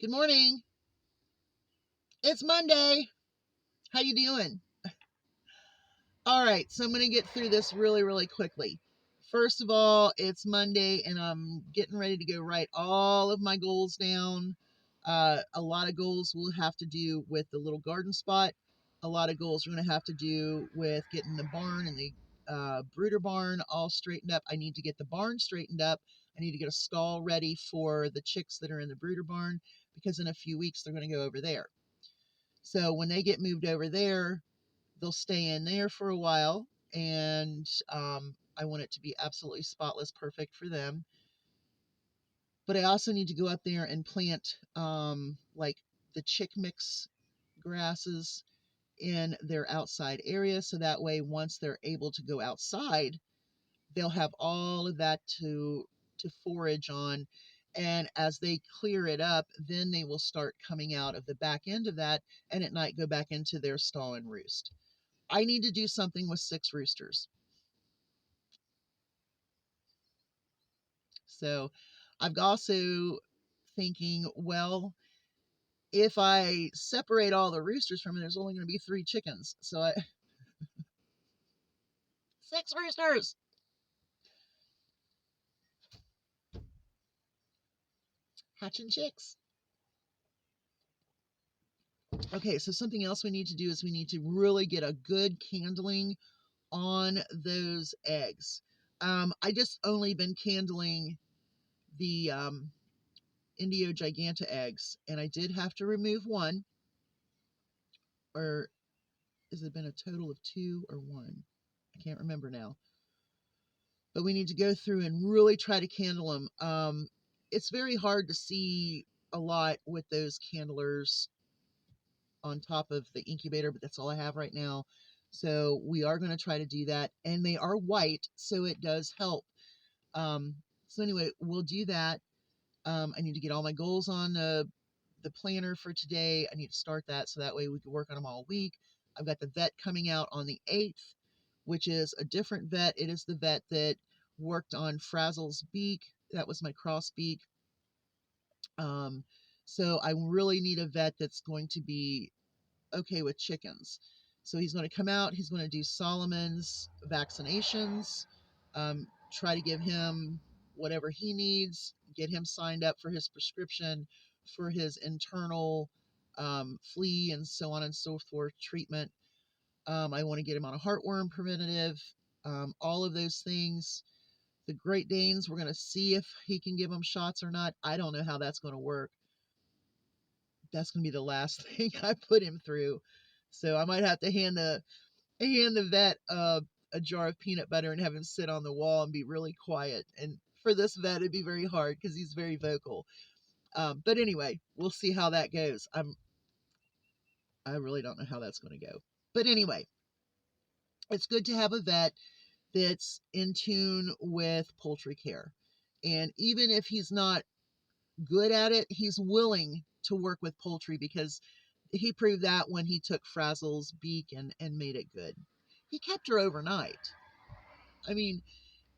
Good morning. It's Monday. How you doing? All right, so I'm going to get through this really quickly. First of all, it's Monday and I'm getting ready to go write all of my goals down. A lot of goals will have to do with the little garden spot. A lot of goals are going to have to do with getting the barn and the brooder barn all straightened up. I need to get the barn straightened up. I need to get a stall ready for the chicks that are in the brooder barn because in a few weeks they're going to go over there. So when they get moved over there, they'll stay in there for a while, and I want it to be absolutely spotless, perfect for them. But I also need to go up there and plant like the chick mix grasses in their outside area, so that way once they're able to go outside, they'll have all of that to forage on. And as they clear it up, then they will start coming out of the back end of that and at night go back into their stall and roost. I need to do something with 6 roosters. So I've also thinking, well, if I separate all the roosters from it, there's only going to be 3 chickens. So 6 roosters. Hatching chicks. Okay, so something else we need to do is we need to really get a good candling on those eggs. I just only been candling the Indio Giganta eggs, and I did have to remove one. Or has it been a total of 2 or 1? I can't remember now. But we need to go through and really try to candle them. It's very hard to see a lot with those candlers on top of the incubator, but that's all I have right now. So we are going to try to do that. And they are white, so it does help. So anyway, we'll do that. I need to get all my goals on the planner for today. I need to start that so that way we can work on them all week. I've got the vet coming out on the 8th, which is a different vet. It is the vet that worked on Frazzle's beak. That was my cross beak. So I really need a vet that's going to be okay with chickens. So he's going to come out, he's going to do Solomon's vaccinations, try to give him whatever he needs, get him signed up for his prescription for his internal flea and so on and so forth treatment. I want to get him on a heartworm preventative, all of those things. The Great Danes, we're going to see if he can give them shots or not. I don't know how that's going to work. That's going to be the last thing I put him through. So I might have to hand the vet a jar of peanut butter and have him sit on the wall and be really quiet. And for this vet, it'd be very hard because he's very vocal. But anyway, we'll see how that goes. I really don't know how that's going to go. But anyway, it's good to have a vet that's in tune with poultry care. And even if he's not good at it, he's willing to work with poultry because he proved that when he took Frazzle's beak and made it good. He kept her overnight. I mean,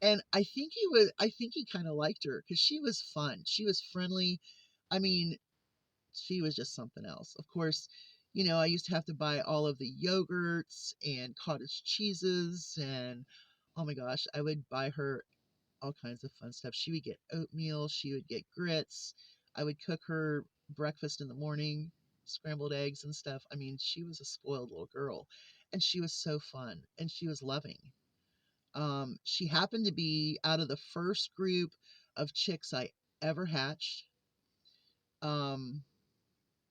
and I think he kind of liked her because she was fun. She was friendly. I mean, she was just something else. Of course, I used to have to buy all of the yogurts and cottage cheeses and oh my gosh, I would buy her all kinds of fun stuff. She would get oatmeal, she would get grits. I would cook her breakfast in the morning, scrambled eggs and stuff. I mean, she was a spoiled little girl and she was so fun and she was loving. She happened to be out of the first group of chicks I ever hatched. Um,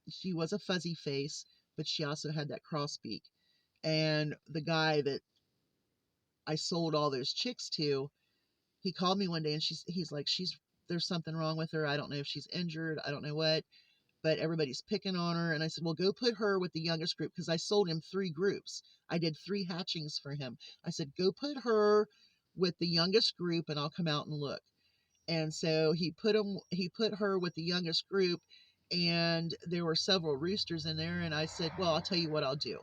she was a fuzzy face, but she also had that cross beak. And the guy that I sold all those chicks to, he called me one day and he's like, there's something wrong with her. I don't know if she's injured. I don't know what, but everybody's picking on her. And I said, well, go put her with the youngest group because I sold him 3 groups. I did 3 hatchings for him. I said, go put her with the youngest group and I'll come out and look. And so he put her with the youngest group and there were several roosters in there. And I said, well, I'll tell you what I'll do.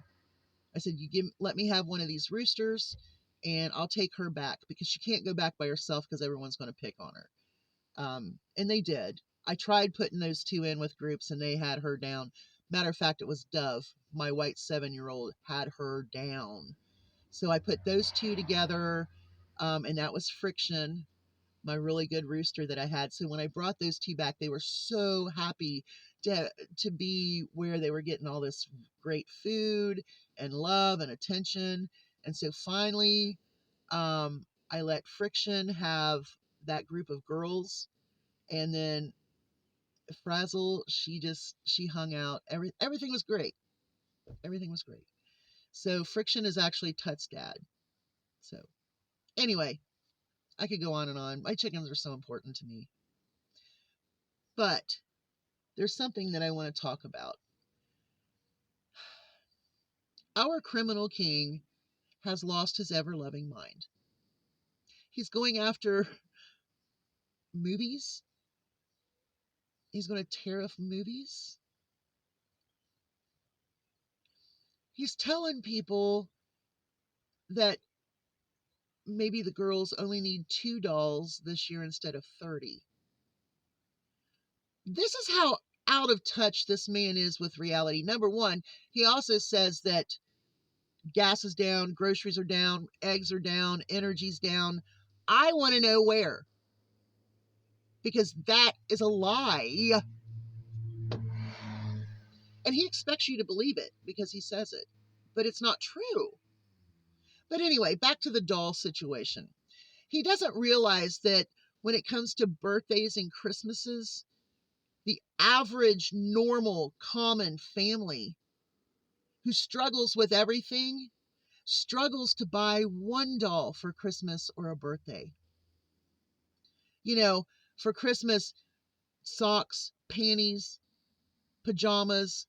I said, let me have one of these roosters and I'll take her back because she can't go back by herself because everyone's going to pick on her. And they did. I tried putting those two in with groups and they had her down. Matter of fact, it was Dove, my white 7-year-old, had her down. So I put those two together, and that was Friction, my really good rooster that I had. So when I brought those two back, they were so happy to be where they were getting all this great food and love and attention. And so finally, I let Friction have that group of girls, and then Frazzle, she hung out. Everything was great. Everything was great. So Friction is actually Tut's dad. So anyway, I could go on and on. My chickens are so important to me. But there's something that I want to talk about. Our criminal king has lost his ever-loving mind. He's going after movies. He's going to tariff movies. He's telling people that maybe the girls only need 2 dolls this year instead of 30. This is how out of touch this man is with reality. Number one, he also says that gas is down, groceries are down, eggs are down, energy's down. I want to know where, because that is a lie. And he expects you to believe it because he says it, but it's not true. But anyway, back to the doll situation. He doesn't realize that when it comes to birthdays and Christmases, the average, normal, common family who struggles with everything struggles to buy 1 doll for Christmas or a birthday. You know, for Christmas, socks, panties, pajamas,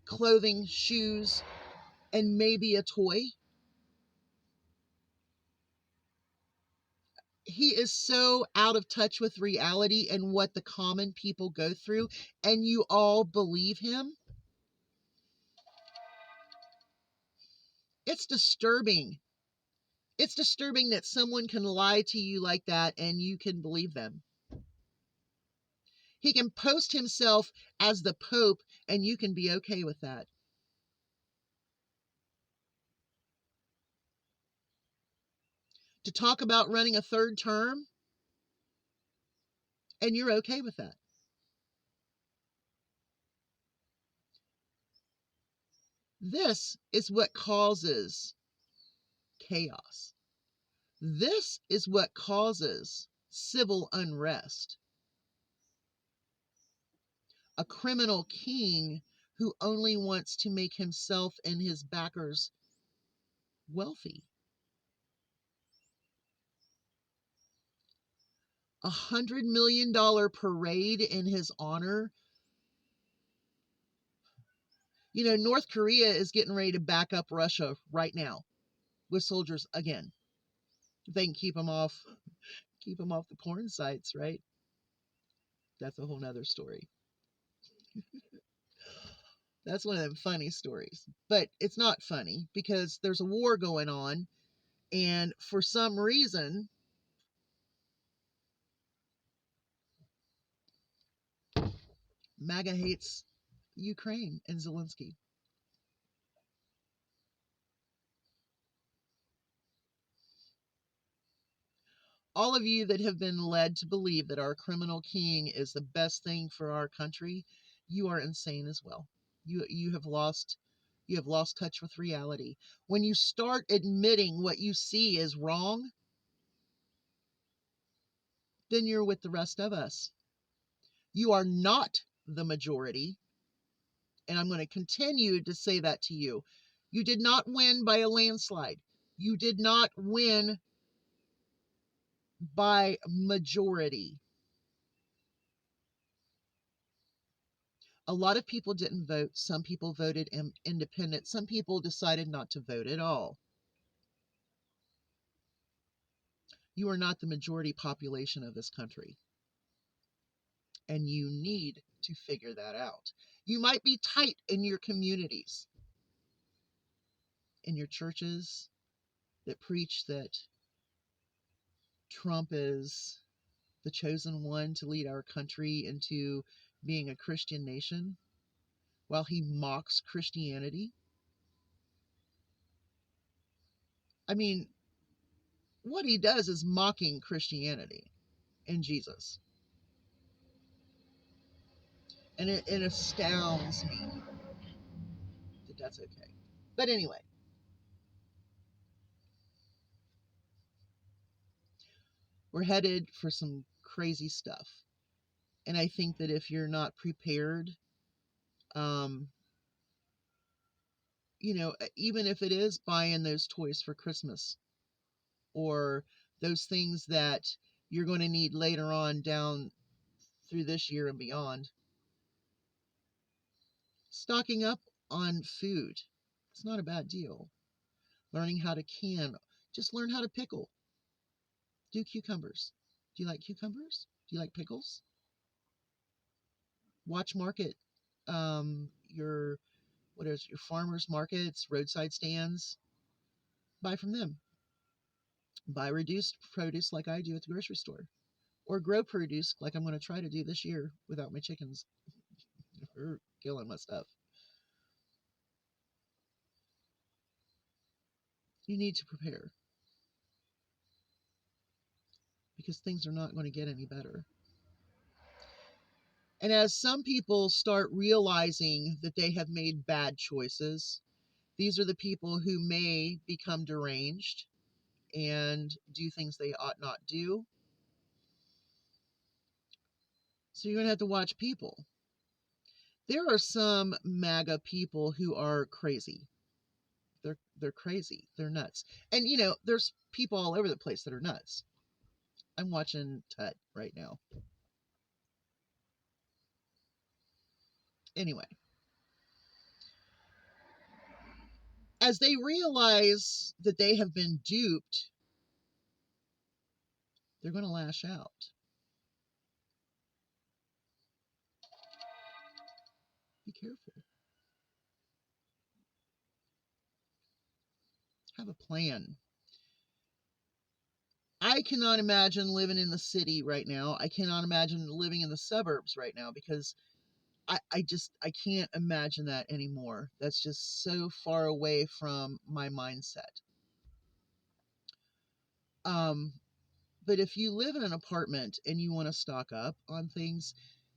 clothing, shoes, and maybe a toy. He is so out of touch with reality and what the common people go through, and you all believe him. It's disturbing. It's disturbing that someone can lie to you like that and you can believe them. He can post himself as the Pope and you can be okay with that. To talk about running a 3rd term and you're okay with that. This is what causes chaos. This is what causes civil unrest. A criminal king who only wants to make himself and his backers wealthy. $100 million parade in his honor. You know, North Korea is getting ready to back up Russia right now with soldiers again. If they can keep them off the porn sites, right? That's a whole nother story. That's one of them funny stories. But it's not funny because there's a war going on, and for some reason, MAGA hates Ukraine and Zelensky. All of you that have been led to believe that our criminal king is the best thing for our country, you are insane as well. You have lost touch with reality. When you start admitting what you see is wrong, then you're with the rest of us. You are not the majority, and I'm going to continue to say that to you. You did not win by a landslide. You did not win by majority. A lot of people didn't vote. Some people voted independent. Some people decided not to vote at all. You are not the majority population of this country. And you need to figure that out. You might be tight in your communities, in your churches that preach that Trump is the chosen one to lead our country into being a Christian nation, while he mocks Christianity. I mean, what he does is mocking Christianity and Jesus. And it astounds me that that's okay. But anyway, we're headed for some crazy stuff. And I think that if you're not prepared, um, even if it is buying those toys for Christmas or those things that you're going to need later on down through this year and beyond, stocking up on food, it's not a bad deal. Learning how to can, just learn how to pickle. Do cucumbers. Do you like cucumbers? Do you like pickles? Watch market, your farmers markets, roadside stands. Buy from them. Buy reduced produce like I do at the grocery store, or grow produce like I'm going to try to do this year without my chickens. They're killing my stuff. You need to prepare because things are not going to get any better. And as some people start realizing that they have made bad choices, these are the people who may become deranged and do things they ought not do. So you're going to have to watch people. There are some MAGA people who are crazy. They're crazy. They're nuts. And there's people all over the place that are nuts. I'm watching Tut right now. Anyway, as they realize that they have been duped, they're going to lash out. Be careful. Have a plan. I cannot imagine living in the city right now. I cannot imagine living in the suburbs right now because I can't imagine that anymore. That's just so far away from my mindset. But if you live in an apartment and you want to stock up on things,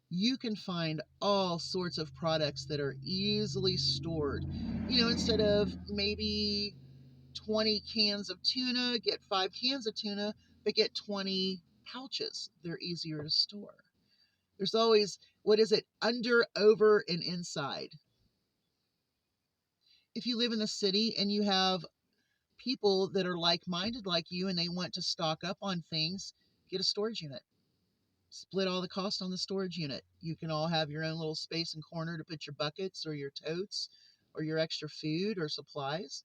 you can find all sorts of products that are easily stored. Instead of maybe 20 cans of tuna, get 5 cans of tuna, but get 20 pouches. They're easier to store. There's always, what is it, under, over, and inside. If you live in the city and you have people that are like-minded like you and they want to stock up on things, get a storage unit. Split all the cost on the storage unit. You can all have your own little space and corner to put your buckets or your totes or your extra food or supplies.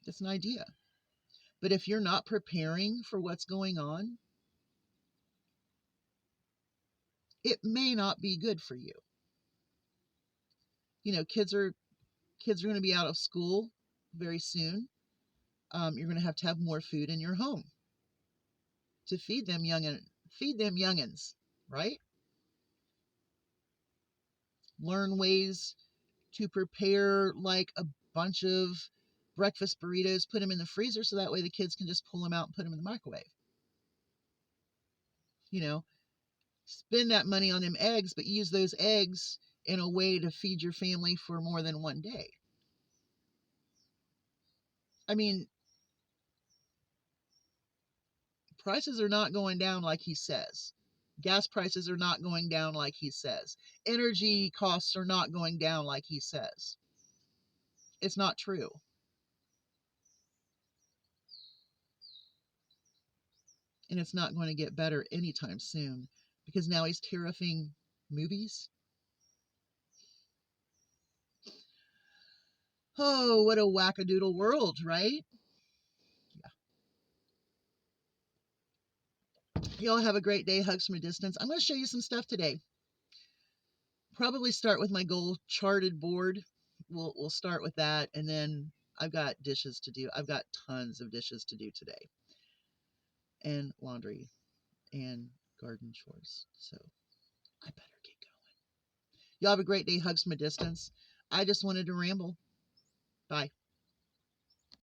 That's an idea. But if you're not preparing for what's going on, it may not be good for you. Kids are going to be out of school very soon. You're going to have more food in your home to feed them youngins, right? Learn ways to prepare like a bunch of breakfast burritos, put them in the freezer so that way the kids can just pull them out and put them in the microwave. Spend that money on them eggs, but use those eggs in a way to feed your family for more than one day. I mean, prices are not going down like he says. Gas prices are not going down like he says. Energy costs are not going down like he says. It's not true. And it's not going to get better anytime soon because now he's tariffing movies. Oh, what a wackadoodle world, right? Yeah. Y'all have a great day. Hugs from a distance. I'm going to show you some stuff today. Probably start with my goal charted board. We'll start with that, and then I've got dishes to do. I've got tons of dishes to do today. and laundry and garden chores. So I better get going. Y'all have a great day. Hugs from a distance. I just wanted to ramble. Bye.